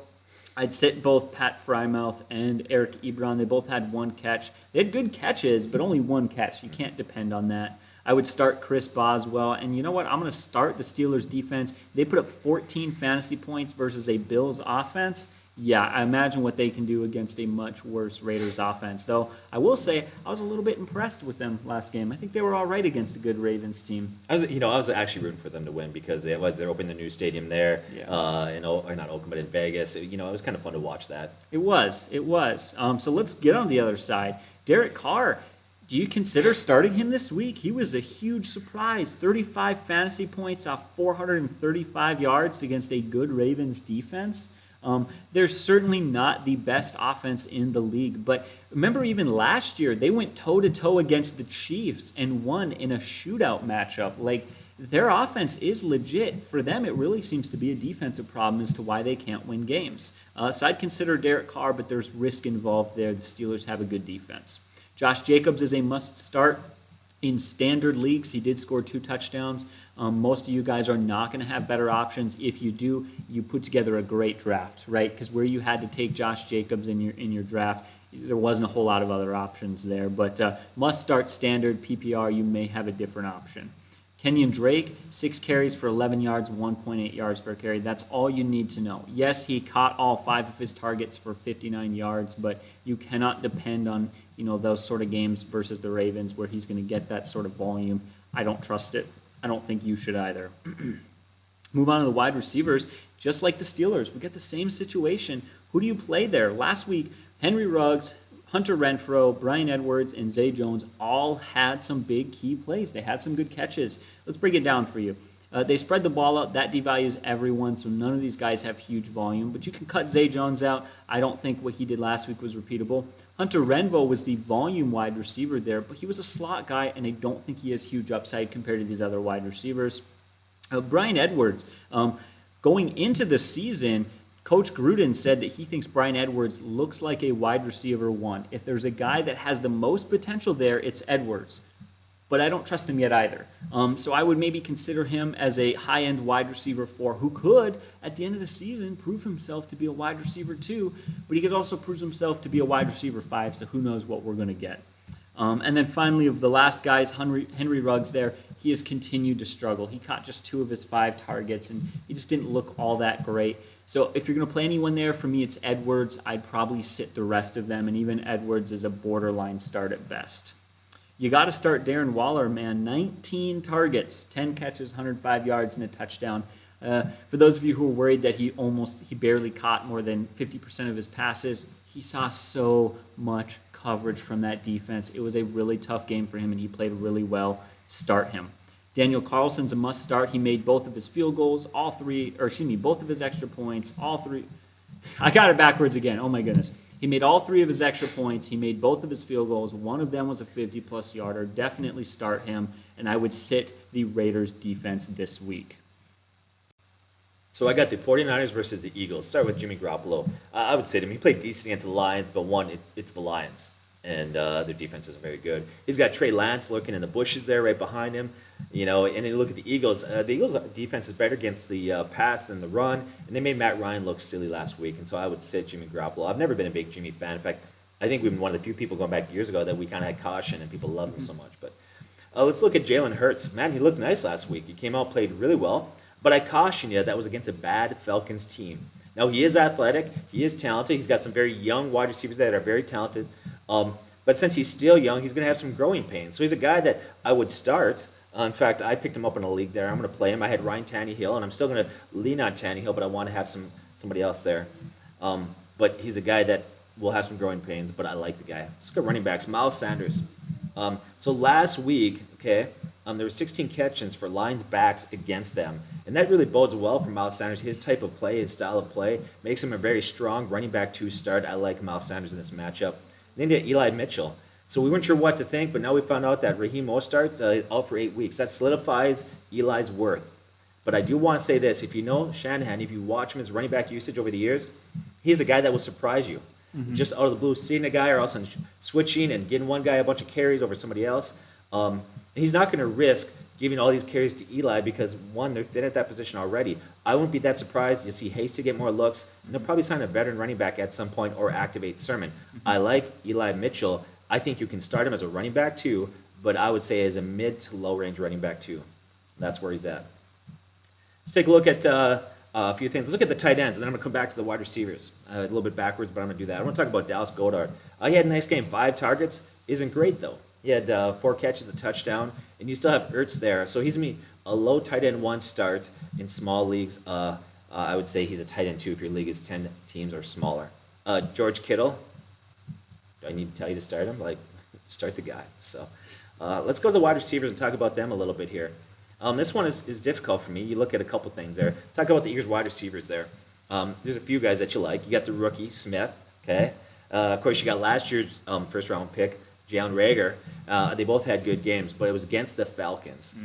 I'd sit both Pat Frymouth and Eric Ebron. They both had one catch. They had good catches, but only one catch. You can't depend on that. I would start Chris Boswell. And you know what? I'm going to start the Steelers' defense. They put up 14 fantasy points versus a Bills offense. Yeah, I imagine what they can do against a much worse Raiders offense. Though I will say I was a little bit impressed with them last game. I think they were all right against a good Ravens team. I was actually rooting for them to win because they're opening the new stadium there, or not Oakland, but in Vegas. It was kind of fun to watch that. It was. So let's get on the other side. Derek Carr. Do you consider starting him this week? He was a huge surprise. 35 fantasy points off 435 yards against a good Ravens defense. They're certainly not the best offense in the league, but remember even last year, they went toe-to-toe against the Chiefs and won in a shootout matchup. Like, their offense is legit. For them, it really seems to be a defensive problem as to why they can't win games. So I'd consider Derek Carr, but there's risk involved there. The Steelers have a good defense. Josh Jacobs is a must-start. In standard leagues, he did score 2 touchdowns. Most of you guys are not going to have better options. If you do, you put together a great draft, right? Because where you had to take Josh Jacobs in your draft, there wasn't a whole lot of other options there. But must-start standard PPR, you may have a different option. Kenyon Drake, 6 carries for 11 yards, 1.8 yards per carry. That's all you need to know. Yes, he caught all 5 of his targets for 59 yards, but you cannot depend on those sort of games versus the Ravens where he's going to get that sort of volume. I don't trust it. I don't think you should either. Move on to the wide receivers. Just like the Steelers, we get the same situation. Who do you play there? Last week, Henry Ruggs, Hunter Renfrow, Bryan Edwards, and Zay Jones all had some big key plays. They had some good catches. Let's break it down for you. They spread the ball out. That devalues everyone, so none of these guys have huge volume. But you can cut Zay Jones out. I don't think what he did last week was repeatable. Hunter Renfrow was the volume wide receiver there, but he was a slot guy, and I don't think he has huge upside compared to these other wide receivers. Bryan Edwards, going into the season, Coach Gruden said that he thinks Bryan Edwards looks like a wide receiver 1. If there's a guy that has the most potential there, it's Edwards. But I don't trust him yet either. So I would maybe consider him as a high-end wide receiver 4 who could, at the end of the season, prove himself to be a wide receiver 2, but he could also prove himself to be a wide receiver 5, so who knows what we're going to get. And then finally, of the last guys, Henry Ruggs there, he has continued to struggle. He caught just 2 of his 5 targets, and he just didn't look all that great. So if you're going to play anyone there, for me, it's Edwards. I'd probably sit the rest of them, and even Edwards is a borderline start at best. You got to start Darren Waller, man. 19 targets, 10 catches, 105 yards, and a touchdown. For those of you who are worried that he barely caught more than 50% of his passes, he saw so much coverage from that defense. It was a really tough game for him, and he played really well. Start him. Daniel Carlson's a must start. He made both of his field goals, both of his extra points, all 3. I got it backwards again. Oh my goodness. He made all 3 of his extra points. He made both of his field goals. One of them was a 50-plus yarder. Definitely start him, and I would sit the Raiders defense this week. So I got the 49ers versus the Eagles. Start with Jimmy Garoppolo. I would say to him, he played decent against the Lions, but it's the Lions, and their defense isn't very good. He's got Trey Lance lurking in the bushes there right behind him. And then you look at the Eagles. The Eagles' defense is better against the pass than the run, and they made Matt Ryan look silly last week, and so I would sit Jimmy Garoppolo. I've never been a big Jimmy fan. In fact, I think we've been one of the few people going back years ago that we kind of had caution, and people love him so much. But let's look at Jalen Hurts. Man, he looked nice last week. He came out, played really well. But I caution you, that was against a bad Falcons team. Now, he is athletic. He is talented. He's got some very young wide receivers that are very talented. But since he's still young, he's going to have some growing pains. So he's a guy that I would start. In fact, I picked him up in a league there. I'm going to play him. I had Ryan Tannehill, and I'm still going to lean on Tannehill, but I want to have somebody else there. But he's a guy that will have some growing pains, but I like the guy. Let's go running backs. Miles Sanders. So last week, okay, there were 16 catches for Lions backs against them. And that really bodes well for Miles Sanders. His type of play, his style of play, makes him a very strong running back to start. I like Miles Sanders in this matchup. Then you get Eli Mitchell. So we weren't sure what to think, but now we found out that Raheem Mostert out for 8 weeks. That solidifies Eli's worth. But I do want to say this. If you know Shanahan, if you watch him his running back usage over the years, he's the guy that will surprise you. Just out of the blue, seeing a guy or else switching and getting one guy a bunch of carries over somebody else. And he's not going to risk giving all these carries to Eli because, one, they're thin at that position already. I wouldn't be that surprised. You'll see Hasty get more looks, and they'll probably sign a veteran running back at some point or activate Sermon. I like Eli Mitchell. I think you can start him as a running back too, but I would say as a mid to low range running back too. That's where he's at. Let's take a look at a few things. Let's look at the tight ends, and then I'm going to come back to the wide receivers. A little bit backwards, but I'm going to do that. I want to talk about Dallas Goedert. He had a nice game. 5 targets. Isn't great, though. He had 4 catches, a touchdown, and you still have Ertz there. So he's going to be a low tight end 1 start in small leagues. I would say he's a tight end 2 if your league is 10 teams or smaller. George Kittle. Do I need to tell you to start him? Start the guy. So let's go to the wide receivers and talk about them a little bit here. This one is difficult for me. You look at a couple things there. Talk about the Eagles wide receivers there. There's a few guys that you like. You got the rookie, Smith, okay? Of course, you got last year's first-round pick, Jalen Reagor. They both had good games, but it was against the Falcons.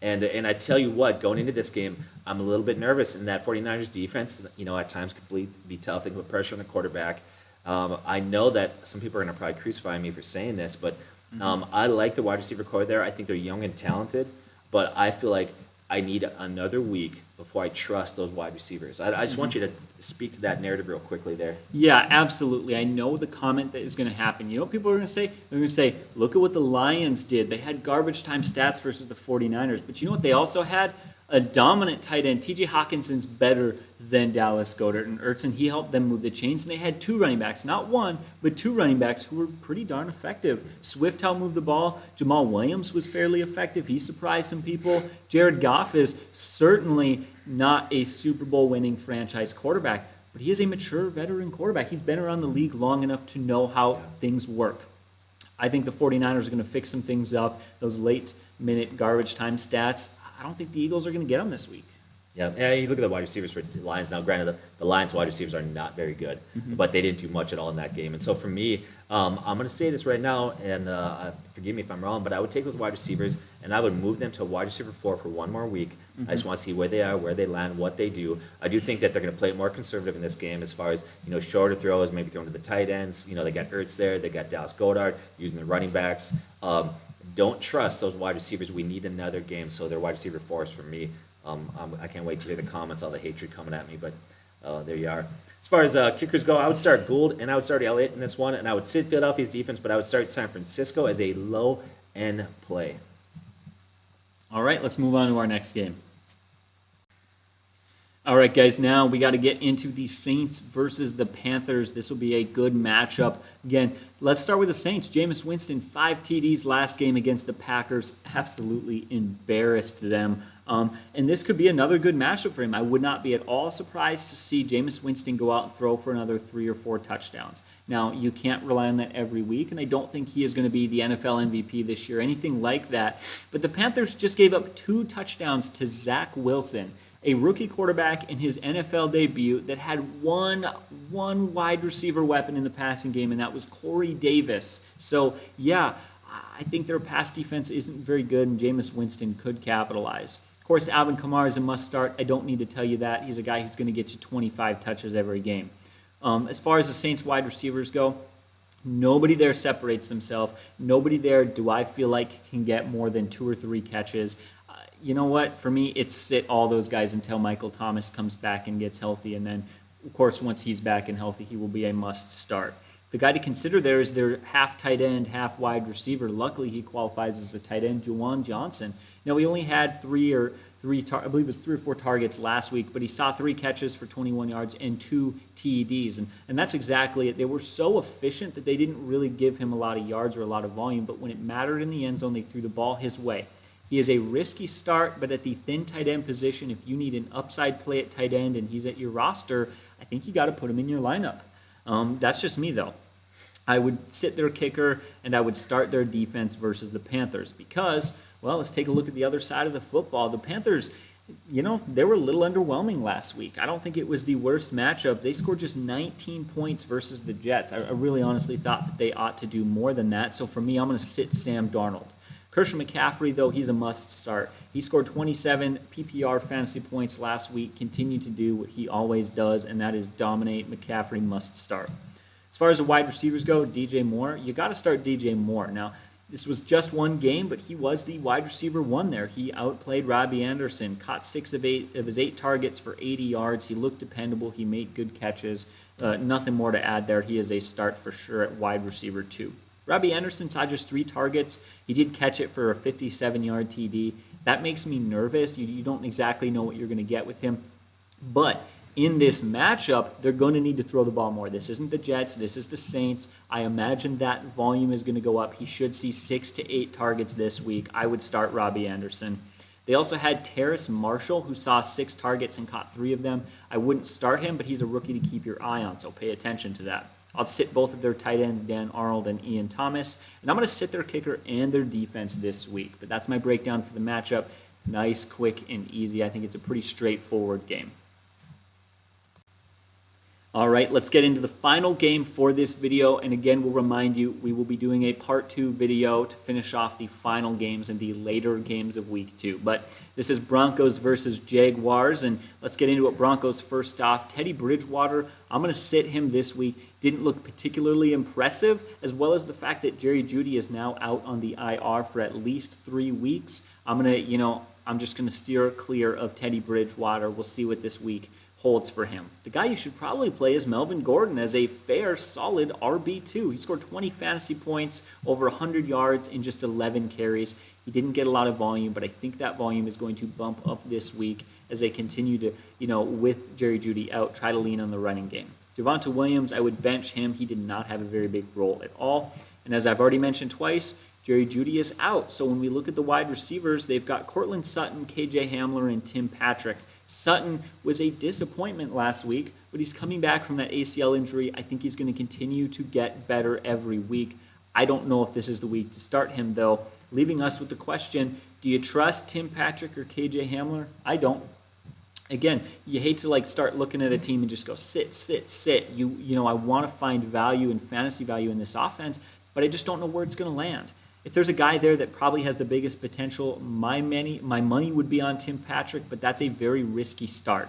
And I tell you what, going into this game, I'm a little bit nervous in that 49ers defense. At times could be tough. They can put pressure on the quarterback. I know that some people are going to probably crucify me for saying this, but I like the wide receiver core there. I think they're young and talented. But I feel like I need another week before I trust those wide receivers. I just want you to speak to that narrative real quickly there. Yeah, absolutely. I know the comment that is going to happen. You know what people are going to say? They're going to say, look at what the Lions did. They had garbage time stats versus the 49ers. But you know what they also had? A dominant tight end. TJ Hawkinson's better than Dallas Goedert and Ertz, and he helped them move the chains. And they had 2 running backs, not 1, but 2 running backs who were pretty darn effective. Swift helped move the ball. Jamal Williams was fairly effective. He surprised some people. Jared Goff is certainly not a Super Bowl winning franchise quarterback, but he is a mature veteran quarterback. He's been around the league long enough to know how things work. I think the 49ers are going to fix some things up. Those late-minute garbage time stats, I don't think the Eagles are going to get them this week. Yeah, you look at the wide receivers for the Lions now. Granted, the Lions wide receivers are not very good, but they didn't do much at all in that game. And so for me, I'm going to say this right now, and forgive me if I'm wrong, but I would take those wide receivers and I would move them to wide receiver 4 for one more week. I just want to see where they are, where they land, what they do. I do think that they're going to play more conservative in this game as far as shorter throws, maybe throwing to the tight ends. They got Ertz there, they got Dallas Goedert using the running backs. Don't trust those wide receivers. We need another game, so they're wide receiver 4s for me. I can't wait to hear the comments, all the hatred coming at me, but there you are. As far as kickers go, I would start Gould and I would start Elliott in this one, and I would sit Philadelphia's defense, but I would start San Francisco as a low-end play. All right, let's move on to our next game. All right, guys, now we got to get into the Saints versus the Panthers. This will be a good matchup. Again, let's start with the Saints. Jameis Winston, 5 TDs last game against the Packers. Absolutely embarrassed them. And this could be another good matchup for him. I would not be at all surprised to see Jameis Winston go out and throw for another 3 or 4 touchdowns. Now, you can't rely on that every week, and I don't think he is going to be the NFL MVP this year, anything like that. But the Panthers just gave up 2 touchdowns to Zach Wilson, a rookie quarterback in his NFL debut that had one wide receiver weapon in the passing game, and that was Corey Davis. So, yeah, I think their pass defense isn't very good, and Jameis Winston could capitalize. Of course, Alvin Kamara is a must-start. I don't need to tell you that. He's a guy who's going to get you 25 touches every game. As far as the Saints wide receivers go, nobody there separates themselves. Nobody there do I feel like can get more than 2 or 3 catches. You know what? For me, it's sit all those guys until Michael Thomas comes back and gets healthy. And then, of course, once he's back and healthy, he will be a must-start. The guy to consider there is their half tight end, half wide receiver. Luckily, he qualifies as a tight end, Juwan Johnson. Now, he only had 3 or 4 targets last week, but he saw 3 catches for 21 yards and 2 TDs. And that's exactly it. They were so efficient that they didn't really give him a lot of yards or a lot of volume, but when it mattered in the end zone, they threw the ball his way. He is a risky start, but at the thin tight end position, if you need an upside play at tight end and he's at your roster, I think you got to put him in your lineup. That's just me, though. I would sit their kicker and I would start their defense versus the Panthers because, well, let's take a look at the other side of the football. The Panthers, they were a little underwhelming last week. I don't think it was the worst matchup. They scored just 19 points versus the Jets. I really honestly thought that they ought to do more than that. So for me, I'm going to sit Sam Darnold. Christian McCaffrey, though, he's a must start. He scored 27 PPR fantasy points last week, continued to do what he always does, and that is dominate. McCaffrey must start. As far as the wide receivers go, DJ Moore, you got to start DJ Moore. Now, this was just one game, but he was the wide receiver one there. He outplayed Robbie Anderson, caught 6 of his 8 targets for 80 yards. He looked dependable. He made good catches. Nothing more to add there. He is a start for sure at wide receiver 2. Robbie Anderson saw just 3 targets. He did catch it for a 57-yard TD. That makes me nervous. You don't exactly know what you're going to get with him. But in this matchup, they're going to need to throw the ball more. This isn't the Jets. This is the Saints. I imagine that volume is going to go up. He should see 6 to 8 targets this week. I would start Robbie Anderson. They also had Terrace Marshall, who saw 6 targets and caught 3 of them. I wouldn't start him, but he's a rookie to keep your eye on, so pay attention to that. I'll sit both of their tight ends, Dan Arnold and Ian Thomas, and I'm going to sit their kicker and their defense this week. But that's my breakdown for the matchup. Nice, quick, and easy. I think it's a pretty straightforward game. All right, let's get into the final game for this video. And again, we'll remind you, we will be doing a part 2 video to finish off the final games and the later games of week 2. But this is Broncos versus Jaguars. And let's get into it. Broncos first off. Teddy Bridgewater, I'm going to sit him this week. Didn't look particularly impressive, as well as the fact that Jerry Jeudy is now out on the IR for at least 3 weeks. I'm just going to steer clear of Teddy Bridgewater. We'll see what this week holds for him. The guy you should probably play is Melvin Gordon as a fair, solid RB2. He scored 20 fantasy points, over 100 yards in just 11 carries. He didn't get a lot of volume, but I think that volume is going to bump up this week as they continue to, with Jerry Jeudy out, try to lean on the running game. Devonta Williams, I would bench him. He did not have a very big role at all. And as I've already mentioned twice, Jerry Jeudy is out. So when we look at the wide receivers, they've got Cortland Sutton, KJ Hamler, and Tim Patrick. Sutton was a disappointment last week, but he's coming back from that ACL injury. I think he's going to continue to get better every week. I don't know if this is the week to start him, though, leaving us with the question, do you trust Tim Patrick or KJ Hamler? I don't. Again, you hate to start looking at a team and just go sit. I want to find value and fantasy value in this offense, but I just don't know where it's going to land. If there's a guy there that probably has the biggest potential, my money would be on Tim Patrick, but that's a very risky start.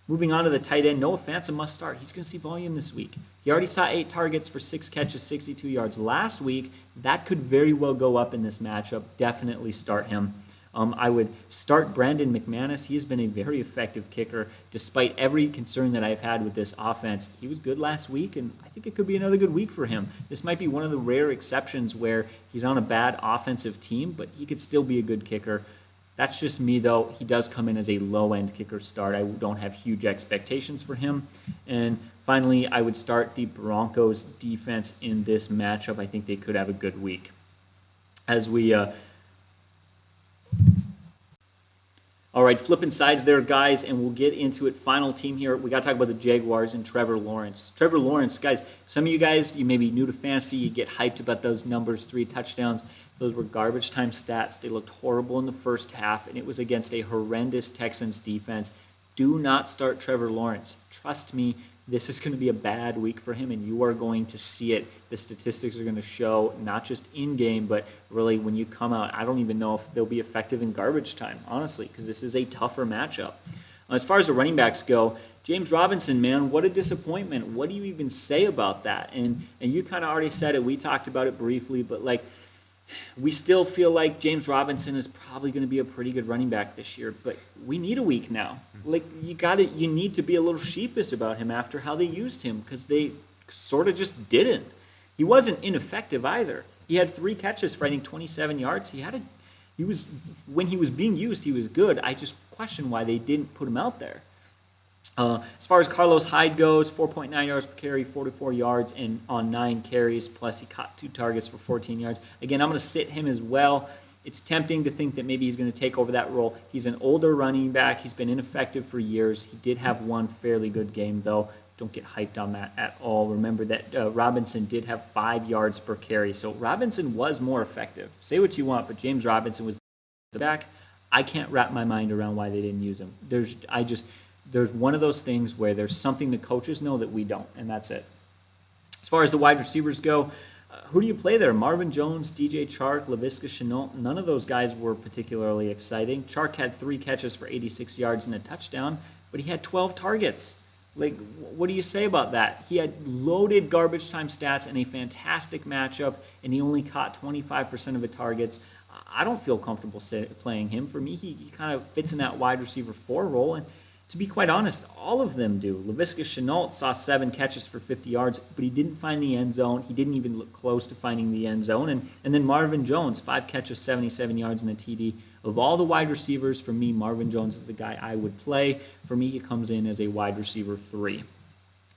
Moving on to the tight end, Noah Fant's a must start. He's going to see volume this week. He already saw 8 targets for 6 catches, 62 yards last week. That could very well go up in this matchup. Definitely start him. I would start Brandon McManus. He has been a very effective kicker despite every concern that I've had with this offense. He was good last week, and I think it could be another good week for him. This might be one of the rare exceptions where he's on a bad offensive team, but he could still be a good kicker. That's just me, though. He does come in as a low-end kicker start. I don't have huge expectations for him. And finally, I would start the Broncos defense in this matchup. I think they could have a good week. As we all right, flipping sides there, guys, and we'll get into it. Final team here. We got to talk about the Jaguars and Trevor Lawrence. Trevor Lawrence, guys, some of you guys, you may be new to fantasy. You get hyped about those numbers, 3 touchdowns. Those were garbage time stats. They looked horrible in the first half, and it was against a horrendous Texans defense. Do not start Trevor Lawrence. Trust me, this is going to be a bad week for him, and you are going to see it. The statistics are going to show, not just in-game, but really when you come out. I don't even know if they'll be effective in garbage time, honestly, because this is a tougher matchup. As far as the running backs go, James Robinson, man, what a disappointment. What do you even say about that? And you kind of already said it. We talked about it briefly, but we still feel like James Robinson is probably going to be a pretty good running back this year, but we need a week now. You need to be a little sheepish about him after how they used him, because they sort of just didn't. He wasn't ineffective either. He had 3 catches for I think 27 yards. When he was being used, he was good. I just question why they didn't put him out there. As far as Carlos Hyde goes, 4.9 yards per carry, 44 yards and on 9 carries, plus he caught 2 targets for 14 yards. Again, I'm going to sit him as well. It's tempting to think that maybe he's going to take over that role. He's an older running back. He's been ineffective for years. He did have one fairly good game, though. don't get hyped on that at all. Remember that Robinson did have 5 yards per carry, so Robinson was more effective. Say what you want, but James Robinson was the back. I can't wrap my mind around why they didn't use him. There's one of those things where there's something the coaches know that we don't, and that's it. As far as the wide receivers go, who do you play there? Marvin Jones, DJ Chark, Laviska Shenault. None of those guys were particularly exciting. Chark had 3 catches for 86 yards and a touchdown, but he had 12 targets. Like, what do you say about that? He had loaded garbage time stats and a fantastic matchup, and he only caught 25% of the targets. I don't feel comfortable playing him. For me, he kind of fits in that wide receiver 4 role, and to be quite honest, all of them do. Laviska Shenault saw 7 catches for 50 yards, but he didn't find the end zone. He didn't even look close to finding the end zone. And then Marvin Jones, 5 catches, 77 yards, and a TD. Of all the wide receivers, for me, Marvin Jones is the guy I would play. For me, he comes in as a wide receiver 3.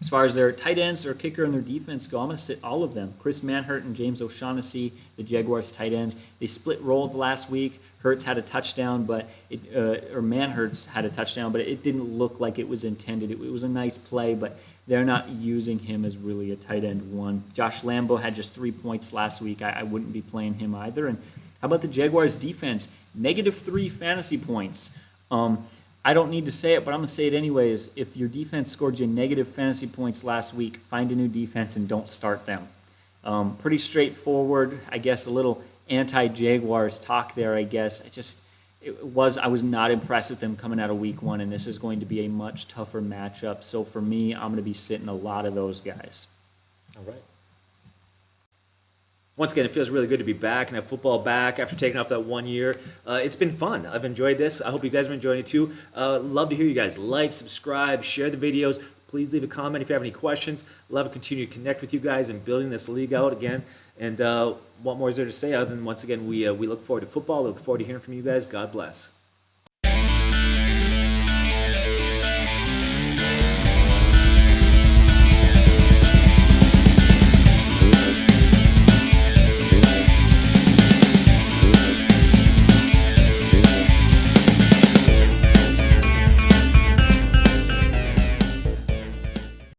As far as their tight ends, their kicker, and their defense go, I'm going to sit all of them. Chris Manhurt and James O'Shaughnessy, the Jaguars tight ends. They split roles last week. Hurts had a touchdown, but Manhurts had a touchdown, but it didn't look like it was intended. It was a nice play, but they're not using him as really a tight end 1. Josh Lambo had just 3 points last week. I wouldn't be playing him either. And how about the Jaguars defense? -3 fantasy points. I don't need to say it, but I'm going to say it anyways. If your defense scored you negative fantasy points last week, find a new defense and don't start them. Pretty straightforward. I guess a little anti-Jaguars talk there, I guess. I was not impressed with them coming out of week 1, and this is going to be a much tougher matchup. So for me, I'm going to be sitting a lot of those guys. All right. Once again, it feels really good to be back and have football back after taking off that 1 year. It's been fun. I've enjoyed this. I hope you guys are enjoying it too. Love to hear you guys. Like, subscribe, share the videos. Please leave a comment if you have any questions. Love to continue to connect with you guys and building this league out again. And what more is there to say other than, once again, we look forward to football. We look forward to hearing from you guys. God bless.